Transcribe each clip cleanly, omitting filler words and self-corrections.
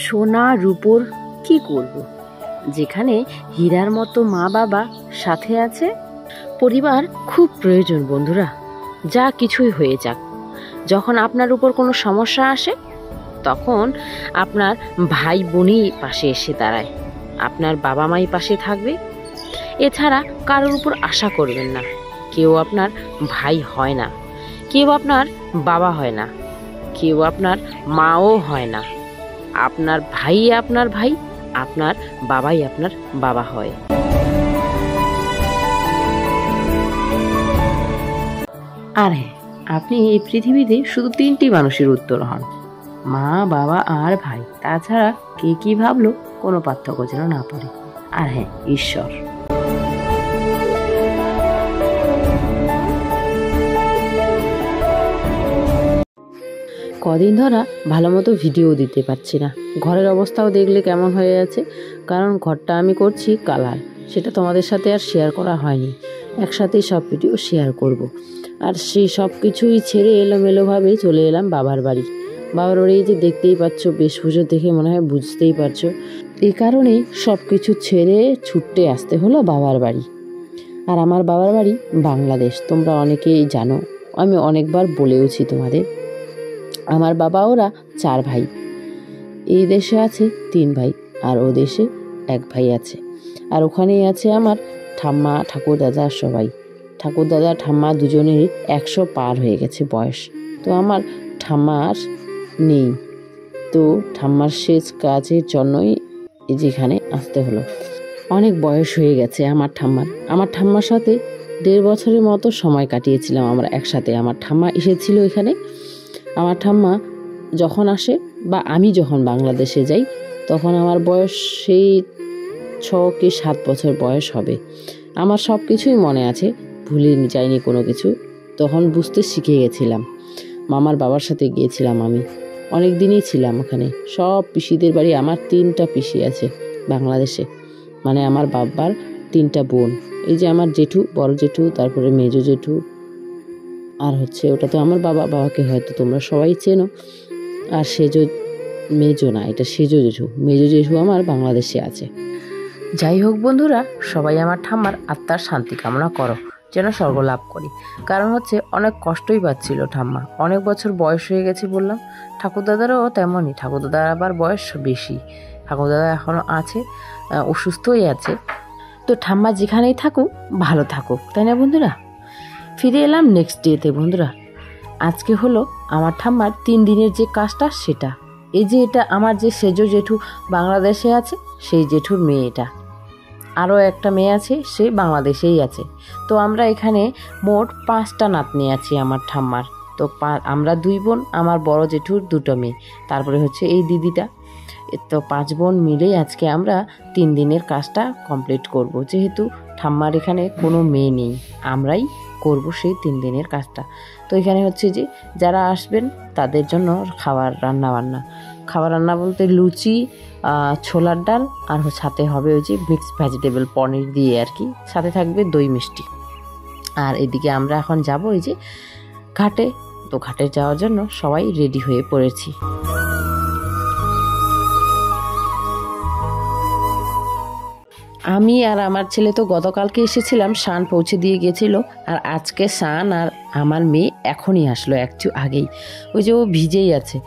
সোনা রূপোর কি করব, যেখানে হীরার মতো মা বাবা সাথে আছে। পরিবার খুব প্রয়োজন বন্ধুরা, যা কিছুই হয়ে যাক। যখন আপনার উপর কোনো সমস্যা আসে তখন আপনার ভাই বোনই পাশে এসে দাঁড়ায়, আপনার বাবা মাই পাশে থাকবে। এছাড়া কারোর উপর আশা করবেন না। কেউ আপনার ভাই হয় না, কেউ আপনার বাবা হয় না, কেউ আপনার মাও হয় না। আপনার ভাই আপনার ভাই, আপনার বাবাই আপনার বাবা হয়। আর হ্যাঁ, আপনি এই পৃথিবীতে শুধু 3টি মানুষের উত্তর হন, মা বাবা আর ভাই। তাছাড়া কে কি ভাবলো কোনো পার্থক্য যেন না পড়ে। আর হ্যাঁ, ঈশ্বর। কদিন ধরা ভালো মতো ভিডিও দিতে পারছি না। ঘরের অবস্থাও দেখলে কেমন হয়ে আছে, কারণ ঘরটা আমি করছি কালার, সেটা তোমাদের সাথে আর শেয়ার করা হয়নি। একসাথেই সব ভিডিও শেয়ার করব। আর সেই সব কিছুই ছেড়ে এলোমেলোভাবে চলে এলাম বাবার বাড়ি। বাবার বাড়ি যে দেখতেই পাচ্ছ, বেশভূষা দেখে মনে হয় বুঝতেই পারছো। এই কারণেই সব কিছু ছেড়ে ছুটতে আসতে হলো বাবার বাড়ি। আর আমার বাবার বাড়ি বাংলাদেশ, তোমরা অনেকেই জানো, আমি অনেকবার বলেওছি তোমাদের। আমার বাবা ওরা 4 ভাই, এই দেশে আছে 3 ভাই, আর ও দেশে 1 ভাই আছে। আর ওখানেই আছে আমার ঠাম্মা ঠাকুরদাদা সবাই। ঠাকুরদাদা ঠাম্মা দুজনেরই 100 পার হয়ে গেছে বয়স। তো আমার ঠাম্মার নেই, তো ঠাম্মার শেষ কাজের জন্যই যেখানে আসতে হলো। অনেক বয়স হয়ে গেছে আমার ঠাম্মার। আমার ঠাম্মার সাথে 1.5 বছরের মতো সময় কাটিয়েছিলাম আমরা একসাথে। আমার ঠাম্মা এসেছিল এখানে। আমার ঠাম্মা যখন আসে বা আমি যখন বাংলাদেশে যাই তখন আমার বয়স সেই 6 কি 7 বছর বয়স হবে। আমার সব কিছুই মনে আছে, ভুলে যাইনি কোনো কিছু। তখন বুঝতে শিখে গেছিলাম। মামার বাবার সাথে গিয়েছিলাম আমি, অনেক দিনই ছিলাম ওখানে। সব পিসিদের বাড়ি, আমার 3টা পিসি আছে বাংলাদেশে, মানে আমার বাবার 3টা বোন। এই যে আমার জেঠু, বড় জেঠু, তারপরে মেজো জেঠু, আর হচ্ছে ওটা তো আমার বাবাকে হয়তো তোমরা সবাই চেনো। আর মেজো না, এটা সেজো জেঠু। মেজো জেঠু আমার বাংলাদেশে আছে। যাই হোক বন্ধুরা, সবাই আমার ঠাম্মার আত্মার শান্তি কামনা করো, যেন স্বর্গ লাভ করি। কারণ হচ্ছে অনেক কষ্টই পাচ্ছিল ঠাম্মা, অনেক বছর বয়স হয়ে গেছে বললাম। ঠাকুরদাদারও তেমনই, ঠাকুরদাদার আবার বয়স বেশি। ঠাকুরদাদা এখনও আছে, অসুস্থই আছে। তো ঠাম্মা যেখানেই থাকুক ভালো থাকুক, তাই না বন্ধুরা। ফিরে এলাম নেক্সট ডেতে বন্ধুরা। আজকে হলো আমার ঠাম্মার 3 দিনের যে কাজটা সেটা। এই যে এটা আমার যে সেজো জেঠু বাংলাদেশে আছে, সেই জেঠুর মেয়ে এটা। আরও একটা মেয়ে আছে, সে বাংলাদেশেই আছে। তো আমরা এখানে মোট 5টা নাতনি আছি আমার ঠাম্মার। তো আমরা 2 বোন, আমার বড় জেঠুর 2টো মেয়ে, তারপরে হচ্ছে এই দিদিটা। তো 5 বোন মিলেই আজকে আমরা 3 দিনের কাজটা কমপ্লিট করব। যেহেতু ঠাম্মার এখানে কোনো মেয়ে নেই, আমরাই করব সেই 3 দিনের কাজটা। তো এখানে হচ্ছে যে যারা আসবেন তাদের জন্য খাবার রান্না বলতে লুচি, ছোলার ডাল, আর সাথে হবে ওই যে মিক্সড ভেজিটেবল পনির দিয়ে আর কি, সাথে থাকবে দই মিষ্টি। আর এদিকে আমরা এখন যাব এই যে ঘাটে। তো ঘাটে যাওয়ার জন্য সবাই রেডি হয়ে পড়েছি। আমি আর আমার ছেলে তো গতকালকে এসেছিলাম, শান পৌঁছে দিয়ে গেছিল। আর আজকে শান আর আমার মেয়ে এখনই আসলো, একটু আগেই। ওই যে ও ভিজেই আছে।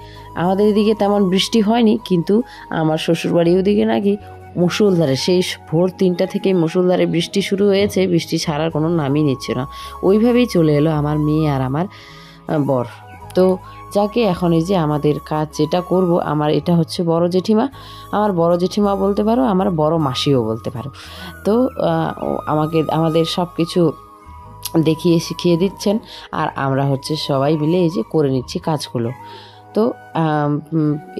আমাদের এদিকে তেমন বৃষ্টি হয়নি, কিন্তু আমার শ্বশুরবাড়ির ওদিকে নাকি মুষলধারে, সেই ভোর 3টা থেকে মুষলধারে বৃষ্টি শুরু হয়েছে। বৃষ্টি ছাড়ার কোনো নামই নিচ্ছে না। ওইভাবেই চলে এলো আমার মেয়ে আর আমার বর। তো যাকে এখন এই যে আমাদের কাজ যেটা করব, আমার এটা হচ্ছে বড় জেঠিমা। আমার বড় জেঠিমা বলতে পারো, আমার বড় মাসিও বলতে পারো। তো আমাদের সব কিছু দেখিয়ে শিখিয়ে দিচ্ছেন, আর আমরা হচ্ছে সবাই মিলে এই যে করে নিচ্ছি কাজগুলো। তো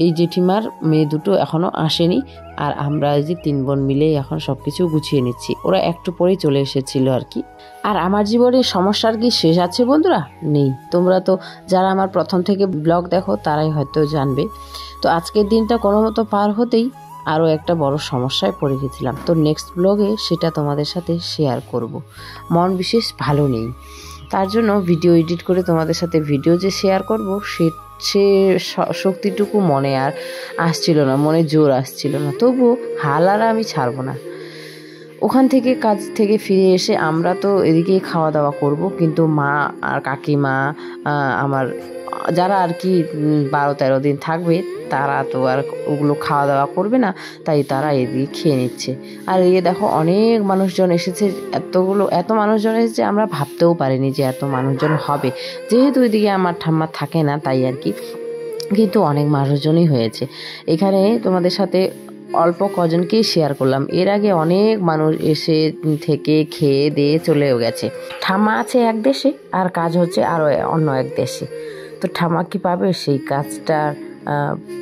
এই জেঠিমার মেয়ে 2টো এখনও আসেনি, আর আমরা এই যে 3 বোন মিলে এখন সব কিছু গুছিয়ে নিচ্ছি। ওরা একটু পরেই চলে এসেছিল আর কি। আর আমার জীবনে সমস্যার কি শেষ আছে বন্ধুরা? নেই। তোমরা তো যারা আমার প্রথম থেকে ব্লগ দেখো তারাই হয়তো জানবে। তো আজকের দিনটা কোনো মতো পার হতেই আরও একটা বড় সমস্যায় পড়ে গেছিলাম। তো নেক্সট ব্লগে সেটা তোমাদের সাথে শেয়ার করব। মন বিশেষ ভালো নেই, তার জন্য ভিডিও এডিট করে তোমাদের সাথে ভিডিও যে শেয়ার করব সে শক্তিটুকু মনে আর আসছিল না, মনে জোর আসছিল না। তবুও হাল আর আমি ছাড়বো না। ওখান থেকে কাজ থেকে ফিরে এসে আমরা তো এদিকেই খাওয়া দাওয়া করব, কিন্তু মা আর কাকিমা আমার যারা আর কি 12-13 দিন থাকবে তারা তো আর ওগুলো খাওয়া দাওয়া করবে না, তাই তারা এদিকে খেয়ে নিচ্ছে। আর এই দেখো অনেক মানুষজন এসেছে, এত মানুষজন এসেছে আমরা ভাবতেও পারিনি যে এত মানুষজন হবে। যেহেতু এদিকে আমার ঠাম্মা থাকে না তাই আর কি, কিন্তু অনেক মানুষজনই হয়েছে। এখানে তোমাদের সাথে অল্প কজনকেই শেয়ার করলাম, এর আগে অনেক মানুষ এসে থেকে খেয়ে দিয়ে চলেও গেছে। ঠাম্মা আছে এক দেশে আর কাজ হচ্ছে আরও অন্য এক দেশে, তো ঠাম্মা কি পাবে সেই কাজটার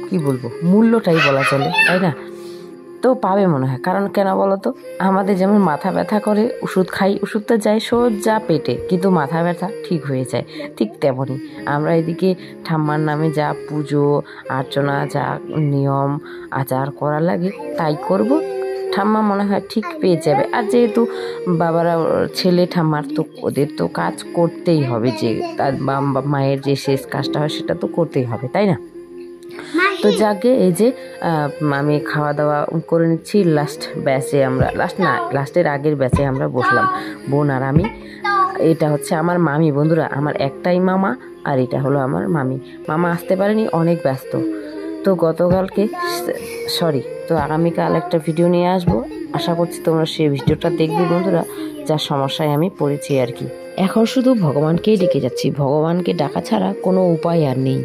কি বলবো মূল্যটাই বলা চলে, তাই না? তো পাবে মনে হয়। কারণ কেন বলো তো, আমাদের যেমন মাথা ব্যথা করে ওষুধ খাই, ওষুধটা যায় সোজা পেটে, কিন্তু মাথা ব্যথা ঠিক হয়ে যায়। ঠিক তেমনই আমরা এদিকে ঠাম্মার নামে যা পুজো অর্চনা, যা নিয়ম আচার করা লাগে তাই করব, ঠাম্মা মনে হয় ঠিক পেয়ে যাবে। আর যেহেতু বাবারা ছেলে ঠাম্মার, তো ওদের তো কাজ করতেই হবে, যে তার মায়ের যে শেষ কাজটা হয় সেটা তো করতেই হবে, তাই না? তো যাকে এই যে আমি খাওয়া দাওয়া করে নিচ্ছি। লাস্টের আগের ব্যাচে আমরা বসলাম, বোন আর আমি। এটা হচ্ছে আমার মামি বন্ধুরা, আমার একটাই মামা, আর এটা হলো আমার মামি। মামা আসতে পারেনি, অনেক ব্যস্ত। তো আগামীকাল একটা ভিডিও নিয়ে আসবো, আশা করছি তোমরা সেই ভিডিওটা দেখবে বন্ধুরা, যার সমস্যায় আমি পড়েছি আর কি। এখন শুধু ভগবানকেই ডেকে যাচ্ছি, ভগবানকে ডাকা ছাড়া কোনো উপায় আর নেই।